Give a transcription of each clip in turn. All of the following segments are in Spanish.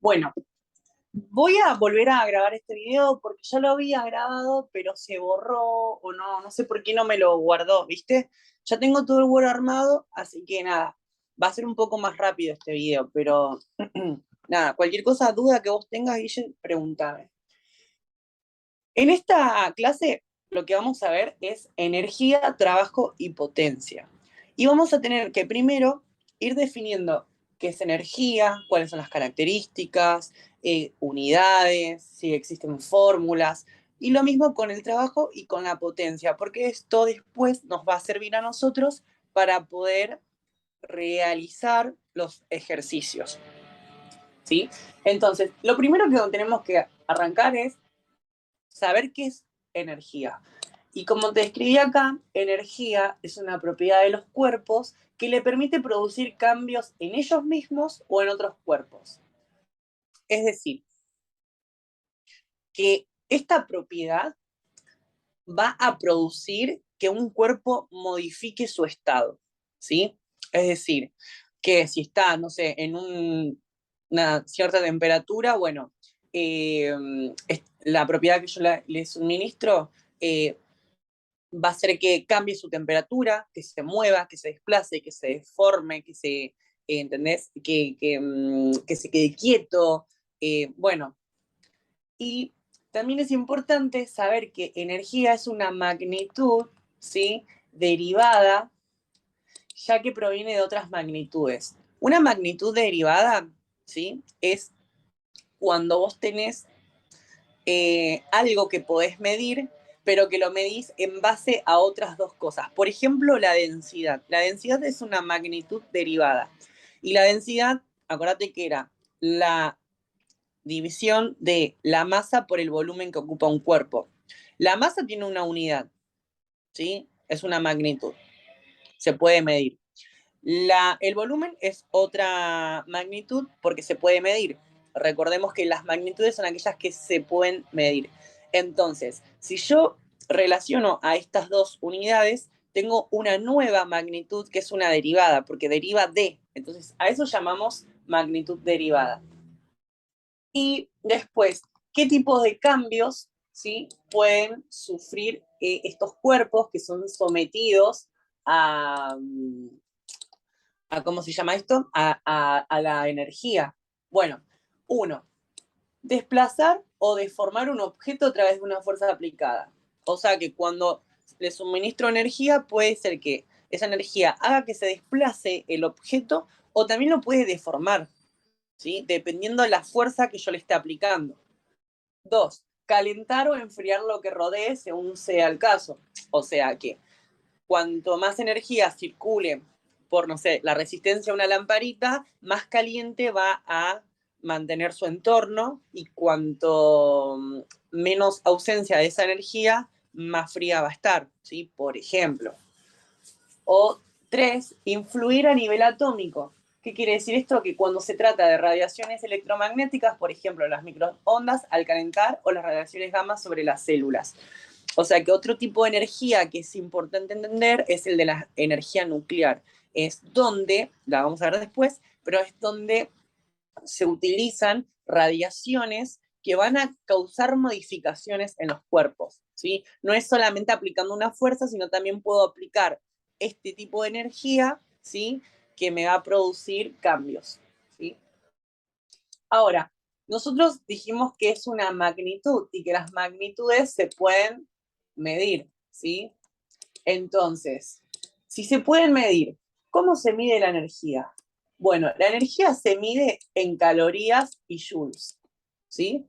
Bueno, voy a volver a grabar este video porque ya lo había grabado, pero se borró o no sé por qué no me lo guardó, ¿viste? Ya tengo todo el Word armado, así que nada, va a ser un poco más rápido este video, pero nada, cualquier cosa, duda que vos tengas, Guille, pregúntame. En esta clase lo que vamos a ver es energía, trabajo y potencia. Y vamos a tener que primero ir definiendo qué es energía, cuáles son las características, unidades, si existen fórmulas, y lo mismo con el trabajo y con la potencia, porque esto después nos va a servir a nosotros para poder realizar los ejercicios. ¿Sí? Entonces, lo primero que tenemos que arrancar es saber qué es energía. Y como te escribí acá, energía es una propiedad de los cuerpos que le permite producir cambios en ellos mismos o en otros cuerpos. Es decir, que esta propiedad va a producir que un cuerpo modifique su estado, ¿sí? Es decir, que si está, no sé, en una cierta temperatura, bueno, la propiedad que yo le suministro va a hacer que cambie su temperatura, que se mueva, que se desplace, que se deforme, que se, ¿entendés? Que se quede quieto, bueno. Y también es importante saber que energía es una magnitud, ¿sí? Derivada, ya que proviene de otras magnitudes. Una magnitud derivada, ¿sí? Es cuando vos tenés algo que podés medir, pero que lo medís en base a otras dos cosas. Por ejemplo, la densidad. La densidad es una magnitud derivada. Y la densidad, acuérdate que era la división de la masa por el volumen que ocupa un cuerpo. La masa tiene una unidad, ¿sí? Es una magnitud. Se puede medir. El volumen es otra magnitud porque se puede medir. Recordemos que las magnitudes son aquellas que se pueden medir. Entonces, si yo relaciono a estas dos unidades, tengo una nueva magnitud que es una derivada, porque deriva de. Entonces, a eso llamamos magnitud derivada. Y después, ¿qué tipos de cambios, ¿sí?, pueden sufrir estos cuerpos que son sometidos a ¿cómo se llama esto? A la energía. Bueno, uno, desplazar o deformar un objeto a través de una fuerza aplicada. O sea que cuando le suministro energía, puede ser que esa energía haga que se desplace el objeto o también lo puede deformar, ¿sí? Dependiendo de la fuerza que yo le esté aplicando. Dos, calentar o enfriar lo que rodee según sea el caso. O sea que cuanto más energía circule por, no sé, la resistencia a una lamparita, más caliente va a mantener su entorno y cuanto menos ausencia de esa energía, más fría va a estar, ¿sí? Por ejemplo. O tres, influir a nivel atómico. ¿Qué quiere decir esto? Que cuando se trata de radiaciones electromagnéticas, por ejemplo, las microondas al calentar o las radiaciones gamma sobre las células. O sea que otro tipo de energía que es importante entender es el de la energía nuclear. Es donde, la vamos a ver después, pero es donde se utilizan radiaciones que van a causar modificaciones en los cuerpos, ¿sí? No es solamente aplicando una fuerza, sino también puedo aplicar este tipo de energía, ¿sí?, que me va a producir cambios, ¿sí? Ahora, nosotros dijimos que es una magnitud y que las magnitudes se pueden medir, ¿sí? Entonces, si se pueden medir, ¿cómo se mide la energía? Bueno, la energía se mide en calorías y joules, ¿sí?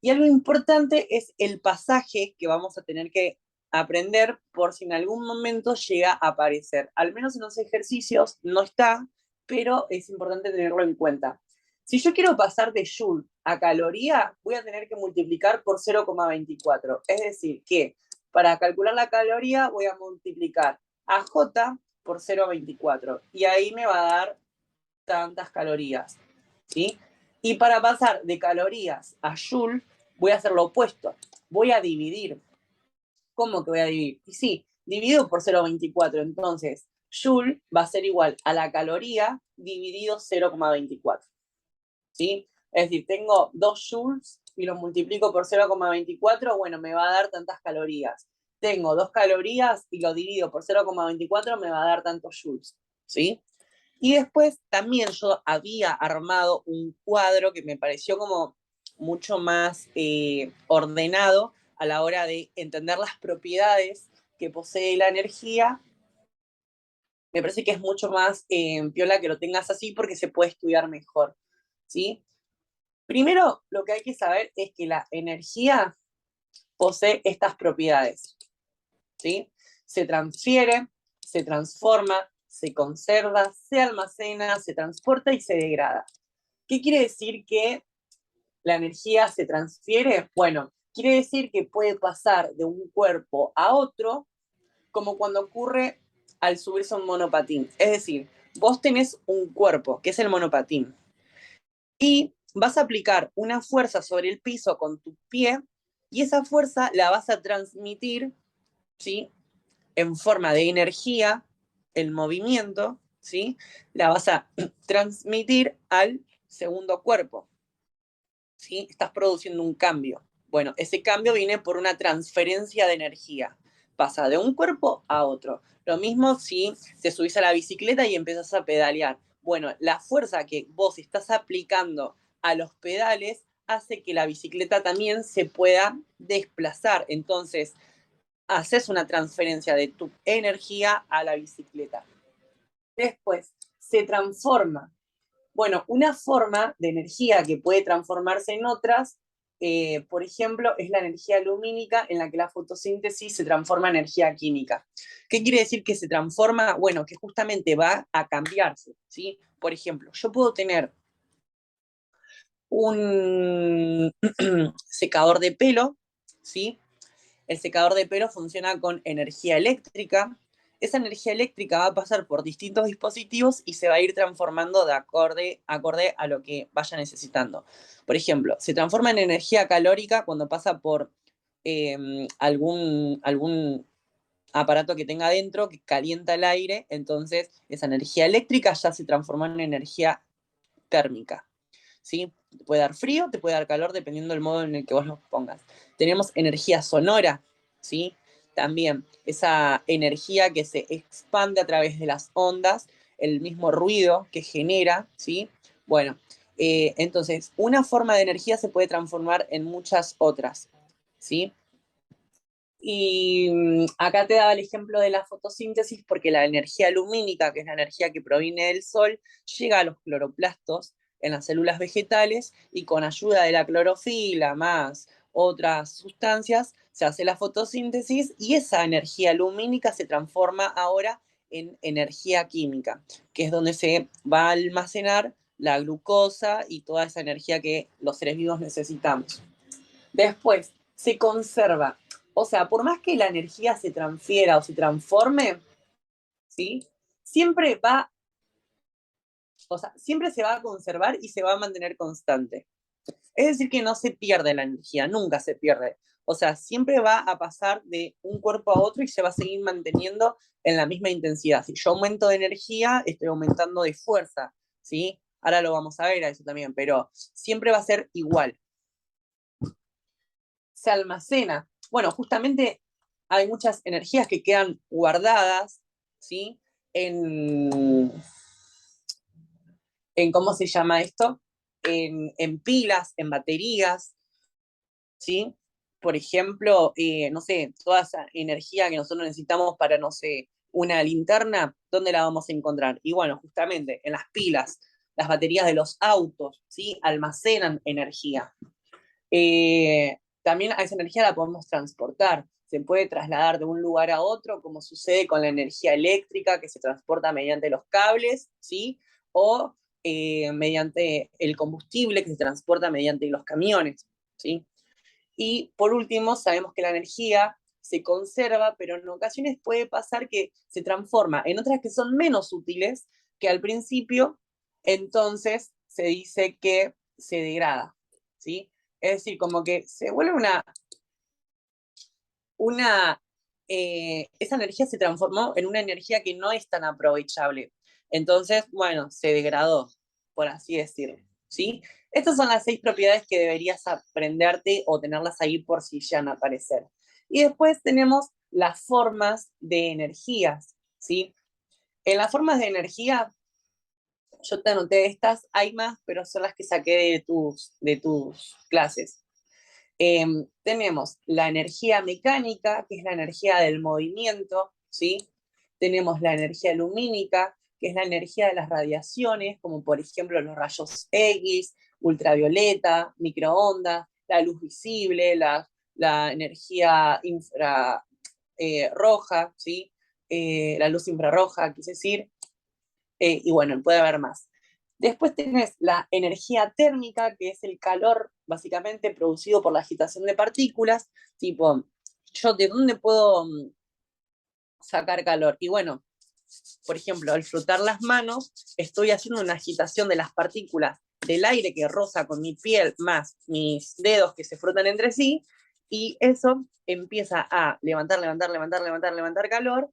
Y algo importante es el pasaje que vamos a tener que aprender por si en algún momento llega a aparecer. Al menos en los ejercicios no está, pero es importante tenerlo en cuenta. Si yo quiero pasar de joule a caloría, voy a tener que multiplicar por 0,24. Es decir, que para calcular la caloría voy a multiplicar a J por 0,24. Y ahí me va a dar tantas calorías, ¿sí? Y para pasar de calorías a joule, voy a hacer lo opuesto. Voy a dividir. ¿Cómo que voy a dividir? Y sí, divido por 0,24. Entonces, joule va a ser igual a la caloría dividido 0,24. ¿Sí? Es decir, tengo 2 joules y lo multiplico por 0,24, bueno, me va a dar tantas calorías. Tengo 2 calorías y lo divido por 0,24, me va a dar tantos joules, ¿sí? Y después también yo había armado un cuadro que me pareció como mucho más ordenado a la hora de entender las propiedades que posee la energía. Me parece que es mucho más piola que lo tengas así porque se puede estudiar mejor, ¿sí? Primero, lo que hay que saber es que la energía posee estas propiedades, ¿sí? Se transfiere, se transforma, se conserva, se almacena, se transporta y se degrada. ¿Qué quiere decir que la energía se transfiere? Bueno, quiere decir que puede pasar de un cuerpo a otro, como cuando ocurre al subirse a un monopatín. Es decir, vos tenés un cuerpo, que es el monopatín, y vas a aplicar una fuerza sobre el piso con tu pie, y esa fuerza la vas a transmitir, ¿sí? En forma de energía, el movimiento, ¿sí? La vas a transmitir al segundo cuerpo, ¿sí? Estás produciendo un cambio. Bueno, ese cambio viene por una transferencia de energía. Pasa de un cuerpo a otro. Lo mismo si te subís a la bicicleta y empiezas a pedalear. Bueno, la fuerza que vos estás aplicando a los pedales hace que la bicicleta también se pueda desplazar. Entonces, haces una transferencia de tu energía a la bicicleta. Después, se transforma. Bueno, una forma de energía que puede transformarse en otras, por ejemplo, es la energía lumínica, en la que la fotosíntesis se transforma en energía química. ¿Qué quiere decir que se transforma? Bueno, que justamente va a cambiarse, ¿sí? Por ejemplo, yo puedo tener un secador de pelo, ¿sí? El secador de pelo funciona con energía eléctrica. Esa energía eléctrica va a pasar por distintos dispositivos y se va a ir transformando de acorde a lo que vaya necesitando. Por ejemplo, se transforma en energía calórica cuando pasa por algún aparato que tenga dentro que calienta el aire, entonces esa energía eléctrica ya se transforma en energía térmica. ¿Sí? Te puede dar frío, te puede dar calor, dependiendo del modo en el que vos lo pongas. Tenemos energía sonora, ¿sí? También esa energía que se expande a través de las ondas, el mismo ruido que genera, ¿sí? Bueno, entonces, una forma de energía se puede transformar en muchas otras, ¿sí? Y acá te daba el ejemplo de la fotosíntesis porque la energía lumínica, que es la energía que proviene del sol, llega a los cloroplastos en las células vegetales y con ayuda de la clorofila más otras sustancias se hace la fotosíntesis y esa energía lumínica se transforma ahora en energía química, que es donde se va a almacenar la glucosa y toda esa energía que los seres vivos necesitamos. Después, se conserva. O sea, por más que la energía se transfiera o se transforme, ¿sí? Siempre va, o sea, siempre se va a conservar y se va a mantener constante. Es decir, que no se pierde la energía, nunca se pierde. O sea, siempre va a pasar de un cuerpo a otro y se va a seguir manteniendo en la misma intensidad. Si yo aumento de energía, estoy aumentando de fuerza, ¿sí? Ahora lo vamos a ver a eso también, pero siempre va a ser igual. Se almacena. Bueno, justamente hay muchas energías que quedan guardadas, ¿sí? En ¿cómo se llama esto? En pilas, en baterías, ¿sí? Por ejemplo, no sé, toda esa energía que nosotros necesitamos para, no sé, una linterna, ¿dónde la vamos a encontrar? Y bueno, justamente en las pilas, las baterías de los autos, ¿sí? Almacenan energía. También a esa energía la podemos transportar. Se puede trasladar de un lugar a otro, como sucede con la energía eléctrica que se transporta mediante los cables, ¿sí? O mediante el combustible que se transporta mediante los camiones, ¿sí? Y por último, sabemos que la energía se conserva, pero en ocasiones puede pasar que se transforma en otras que son menos útiles que al principio, entonces se dice que se degrada, ¿sí? Es decir, como que se vuelve esa energía se transformó en una energía que no es tan aprovechable. Entonces, bueno, se degradó, por así decirlo. ¿sí? Estas son las 6 propiedades que deberías aprenderte o tenerlas ahí por si llegan a aparecer. Y después tenemos las formas de energías, ¿sí? En las formas de energía, yo te anoté estas, hay más, pero son las que saqué de tus clases. Tenemos la energía mecánica, que es la energía del movimiento, ¿sí? Tenemos la energía lumínica, que es la energía de las radiaciones, como por ejemplo los rayos X, ultravioleta, microondas, la luz visible, la energía roja, ¿sí? La luz infrarroja, quise decir, y bueno, puede haber más. Después tenés la energía térmica, que es el calor básicamente producido por la agitación de partículas, tipo, ¿yo de dónde puedo sacar calor? Y bueno, por ejemplo, al frotar las manos, estoy haciendo una agitación de las partículas del aire que roza con mi piel, más mis dedos que se frotan entre sí, y eso empieza a levantar calor,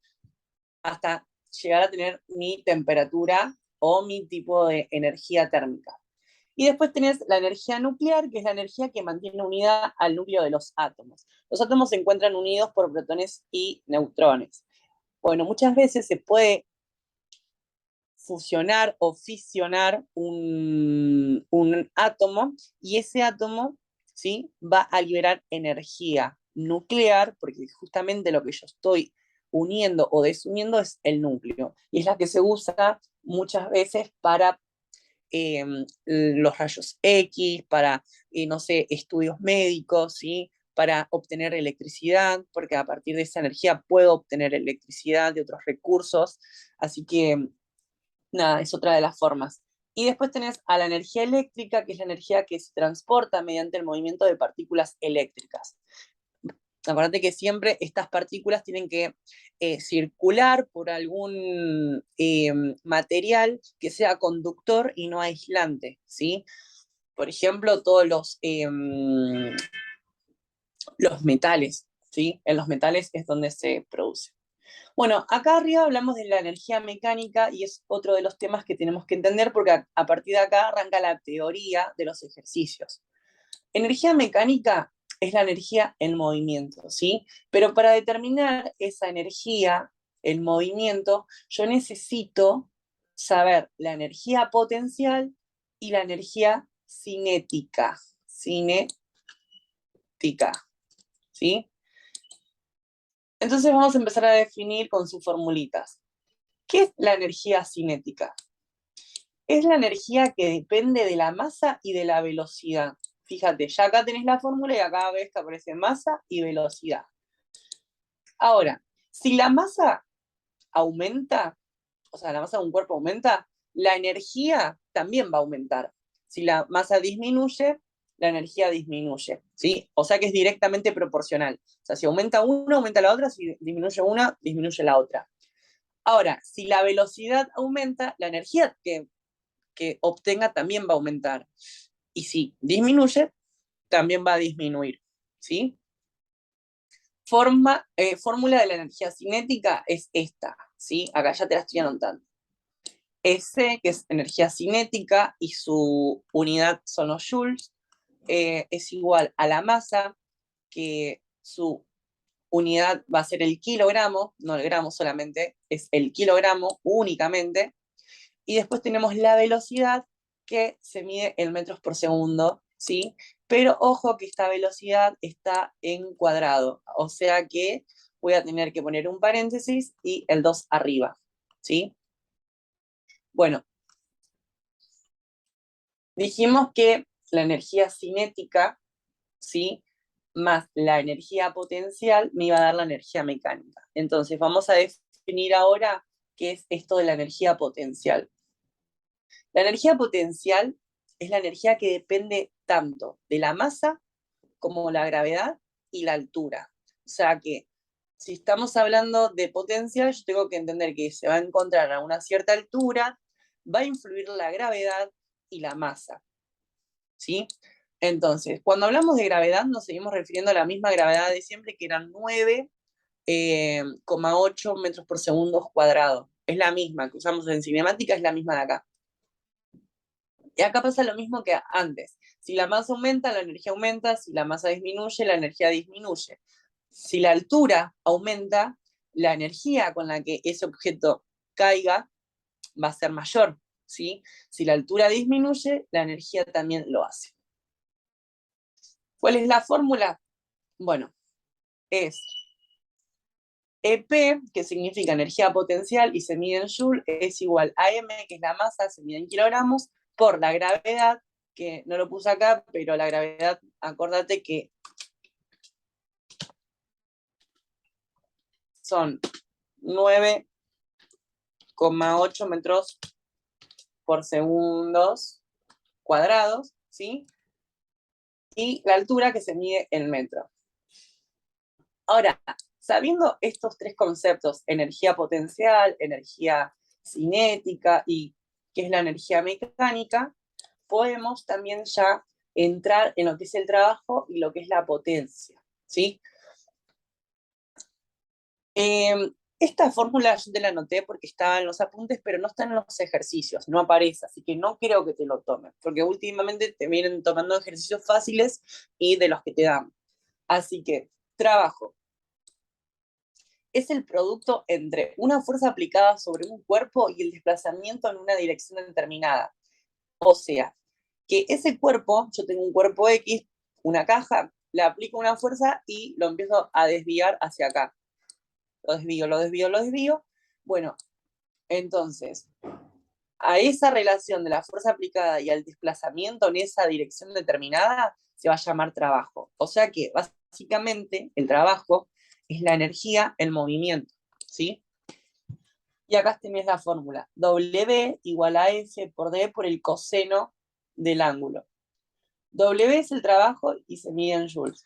hasta llegar a tener mi temperatura o mi tipo de energía térmica. Y después tenés la energía nuclear, que es la energía que mantiene unida al núcleo de los átomos. Los átomos se encuentran unidos por protones y neutrones. Bueno, muchas veces se puede fusionar o fisionar un átomo, y ese átomo, ¿sí?, va a liberar energía nuclear, porque justamente lo que yo estoy uniendo o desuniendo es el núcleo, y es la que se usa muchas veces para los rayos X, para, no sé, estudios médicos, ¿sí?, para obtener electricidad, porque a partir de esa energía puedo obtener electricidad de otros recursos, así que nada, es otra de las formas. Y después tenés a la energía eléctrica, que es la energía que se transporta mediante el movimiento de partículas eléctricas. Acuérdate que siempre estas partículas tienen que circular por algún material que sea conductor y no aislante, ¿sí? Por ejemplo, todos los metales, ¿sí? En los metales es donde se produce. Bueno, acá arriba hablamos de la energía mecánica y es otro de los temas que tenemos que entender porque a partir de acá arranca la teoría de los ejercicios. Energía mecánica es la energía en movimiento, ¿sí? Pero para determinar esa energía, el movimiento, yo necesito saber la energía potencial y la energía cinética. Cinética, ¿sí? Entonces vamos a empezar a definir con sus formulitas. ¿Qué es la energía cinética? Es la energía que depende de la masa y de la velocidad. Fíjate, ya acá tenés la fórmula y acá ves que aparece masa y velocidad. Ahora, si la masa aumenta, o sea, la masa de un cuerpo aumenta, la energía también va a aumentar. Si la masa disminuye, la energía disminuye, ¿sí? O sea que es directamente proporcional. O sea, si aumenta una, aumenta la otra, si disminuye una, disminuye la otra. Ahora, si la velocidad aumenta, la energía que obtenga también va a aumentar. Y si disminuye, también va a disminuir, ¿sí? Fórmula de la energía cinética es esta, ¿sí? Acá ya te la estoy anotando. S, que es energía cinética, y su unidad son los joules, es igual a la masa, que su unidad va a ser el kilogramo, no el gramo solamente, es el kilogramo únicamente. Y después tenemos la velocidad, que se mide en metros por segundo, ¿sí? Pero ojo que esta velocidad está en cuadrado, o sea que voy a tener que poner un paréntesis y el 2 arriba, ¿sí? Bueno, dijimos que la energía cinética, ¿sí?, más la energía potencial me iba a dar la energía mecánica. Entonces vamos a definir ahora qué es esto de la energía potencial. La energía potencial es la energía que depende tanto de la masa como la gravedad y la altura. O sea que si estamos hablando de potencial, yo tengo que entender que se va a encontrar a una cierta altura, va a influir la gravedad y la masa, ¿sí? Entonces, cuando hablamos de gravedad, nos seguimos refiriendo a la misma gravedad de siempre, que eran 9,8 metros por segundo cuadrado. Es la misma que usamos en cinemática, es la misma de acá. Y acá pasa lo mismo que antes. Si la masa aumenta, la energía aumenta. Si la masa disminuye, la energía disminuye. Si la altura aumenta, la energía con la que ese objeto caiga va a ser mayor, ¿sí? Si la altura disminuye, la energía también lo hace. ¿Cuál es la fórmula? Bueno, es EP, que significa energía potencial y se mide en Joule, es igual a M, que es la masa, se mide en kilogramos, por la gravedad, que no lo puse acá, pero la gravedad, acordate que son 9,8 metros por segundos cuadrados, ¿sí? Y la altura que se mide en metro. Ahora, sabiendo estos tres conceptos, energía potencial, energía cinética y qué es la energía mecánica, podemos también ya entrar en lo que es el trabajo y lo que es la potencia, ¿sí? Esta fórmula yo te la anoté porque estaba en los apuntes, pero no está en los ejercicios, no aparece, así que no creo que te lo tomes, porque últimamente te vienen tomando ejercicios fáciles y de los que te dan. Así que, trabajo. Es el producto entre una fuerza aplicada sobre un cuerpo y el desplazamiento en una dirección determinada. O sea, que ese cuerpo, yo tengo un cuerpo X, una caja, le aplico una fuerza y lo empiezo a desviar hacia acá. Lo desvío, lo desvío, lo desvío. Bueno, entonces, a esa relación de la fuerza aplicada y al desplazamiento en esa dirección determinada se va a llamar trabajo. O sea que básicamente el trabajo es la energía en movimiento, ¿sí? Y acá tenés la fórmula. W igual a F por D por el coseno del ángulo. W es el trabajo y se mide en joules.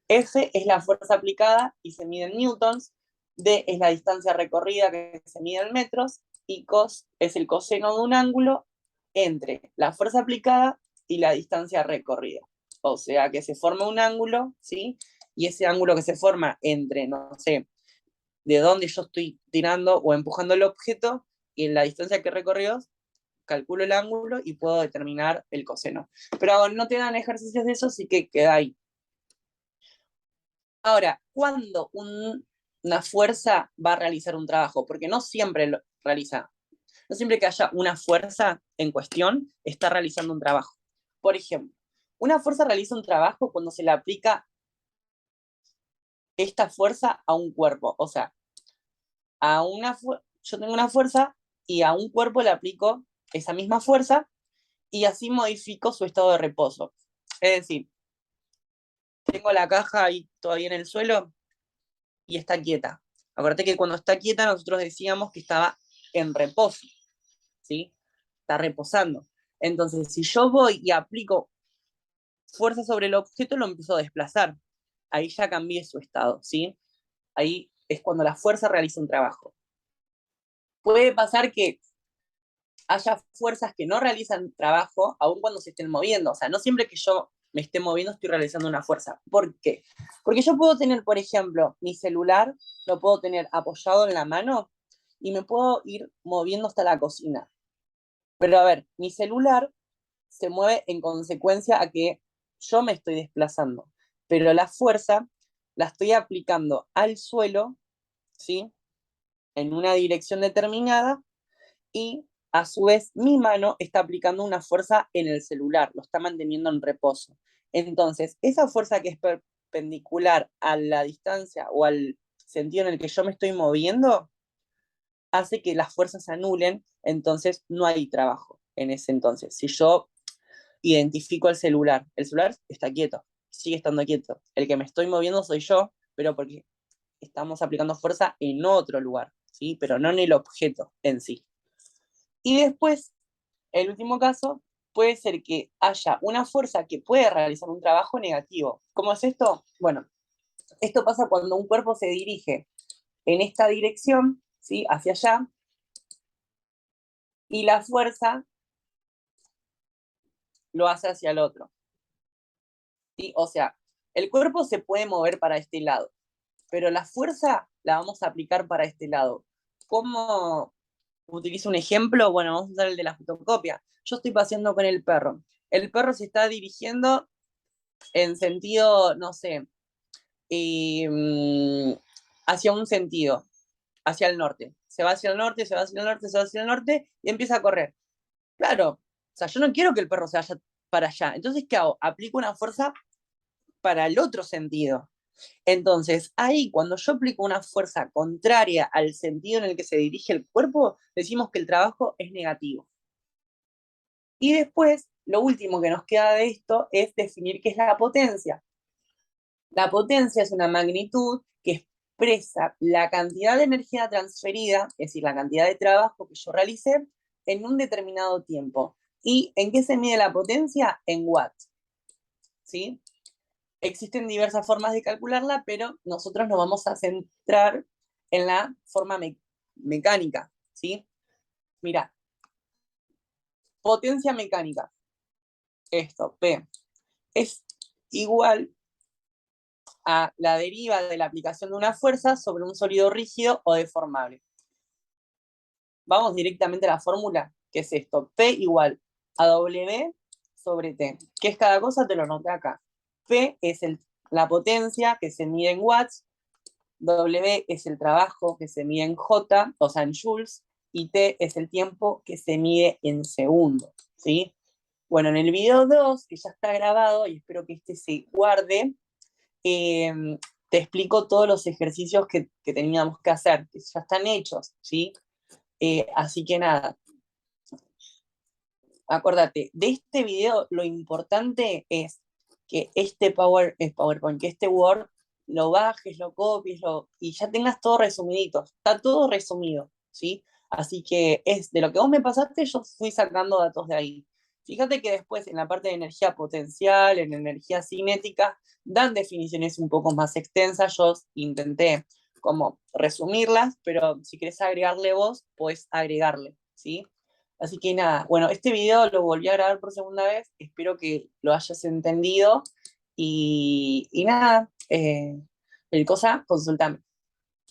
F es la fuerza aplicada y se mide en newtons. D es la distancia recorrida que se mide en metros. Y cos es el coseno de un ángulo entre la fuerza aplicada y la distancia recorrida. O sea que se forma un ángulo, ¿sí? Y ese ángulo que se forma entre, no sé, de dónde yo estoy tirando o empujando el objeto y en la distancia que recorrió, calculo el ángulo y puedo determinar el coseno. Pero no te dan ejercicios de eso, así que queda ahí. Ahora, ¿cuándo una fuerza va a realizar un trabajo? Porque no siempre lo realiza. No siempre que haya una fuerza en cuestión, está realizando un trabajo. Por ejemplo, una fuerza realiza un trabajo cuando se le aplica esta fuerza a un cuerpo. O sea, yo tengo una fuerza y a un cuerpo le aplico esa misma fuerza y así modifico su estado de reposo. Es decir, tengo la caja ahí todavía en el suelo y está quieta. Acuérdate que cuando está quieta nosotros decíamos que estaba en reposo, ¿sí? Está reposando. Entonces, si yo voy y aplico fuerza sobre el objeto, lo empiezo a desplazar. Ahí ya cambié su estado, ¿sí? Ahí es cuando la fuerza realiza un trabajo. Puede pasar que haya fuerzas que no realizan trabajo, aun cuando se estén moviendo. O sea, no siempre que yo me esté moviendo estoy realizando una fuerza. ¿Por qué? Porque yo puedo tener, por ejemplo, mi celular, lo puedo tener apoyado en la mano y me puedo ir moviendo hasta la cocina. Pero a ver, mi celular se mueve en consecuencia a que yo me estoy desplazando, pero la fuerza la estoy aplicando al suelo, ¿sí? En una dirección determinada y a su vez mi mano está aplicando una fuerza en el celular, lo está manteniendo en reposo. Entonces, esa fuerza que es perpendicular a la distancia o al sentido en el que yo me estoy moviendo, hace que las fuerzas se anulen, entonces no hay trabajo en ese entonces. Si yo identifico el celular está quieto, sigue estando quieto. El que me estoy moviendo soy yo, pero porque estamos aplicando fuerza en otro lugar, ¿sí? Pero no en el objeto en sí. Y después, el último caso, puede ser que haya una fuerza que puede realizar un trabajo negativo. ¿Cómo es esto? Bueno, esto pasa cuando un cuerpo se dirige en esta dirección, ¿sí? Hacia allá, y la fuerza lo hace hacia el otro, ¿sí? O sea, el cuerpo se puede mover para este lado, pero la fuerza la vamos a aplicar para este lado. ¿Cómo utilizo un ejemplo, bueno, vamos a usar el de la fotocopia. Yo estoy paseando con el perro. El perro se está dirigiendo en sentido, no sé, eh, hacia un sentido, hacia el norte. Se va hacia el norte, se va hacia el norte, se va hacia el norte y empieza a correr. Claro, o sea, yo no quiero que el perro se vaya para allá. Entonces, ¿qué hago? Aplico una fuerza para el otro sentido. Entonces, ahí cuando yo aplico una fuerza contraria al sentido en el que se dirige el cuerpo, decimos que el trabajo es negativo. Y después, lo último que nos queda de esto es definir qué es la potencia. La potencia es una magnitud que expresa la cantidad de energía transferida, es decir, la cantidad de trabajo que yo realicé en un determinado tiempo. ¿Y en qué se mide la potencia? En watts. ¿Sí? Existen diversas formas de calcularla, pero nosotros nos vamos a centrar en la forma mecánica. ¿Sí? Mira, potencia mecánica. Esto, P, es igual a la deriva de la aplicación de una fuerza sobre un sólido rígido o deformable. Vamos directamente a la fórmula, que es esto, P igual a W sobre T. ¿Qué es cada cosa? Te lo noté acá. P es la potencia que se mide en watts, W es el trabajo que se mide en J, o sea, en joules, y T es el tiempo que se mide en segundos, ¿sí? Bueno, en el video 2, que ya está grabado, y espero que este se guarde, te explico todos los ejercicios que teníamos que hacer, que ya están hechos, ¿sí? Así que nada, acuérdate, de este video lo importante es que este PowerPoint, que este Word, lo bajes, lo copies, y ya tengas todo resumidito. Está todo resumido, ¿sí? Así que es de lo que vos me pasaste, yo fui sacando datos de ahí. Fíjate que después en la parte de energía potencial, en energía cinética, dan definiciones un poco más extensas. Yo intenté como resumirlas, pero si querés agregarle vos, podés agregarle, ¿sí? Así que nada, bueno, este video lo volví a grabar por segunda vez, espero que lo hayas entendido y nada, el cosa, consultame.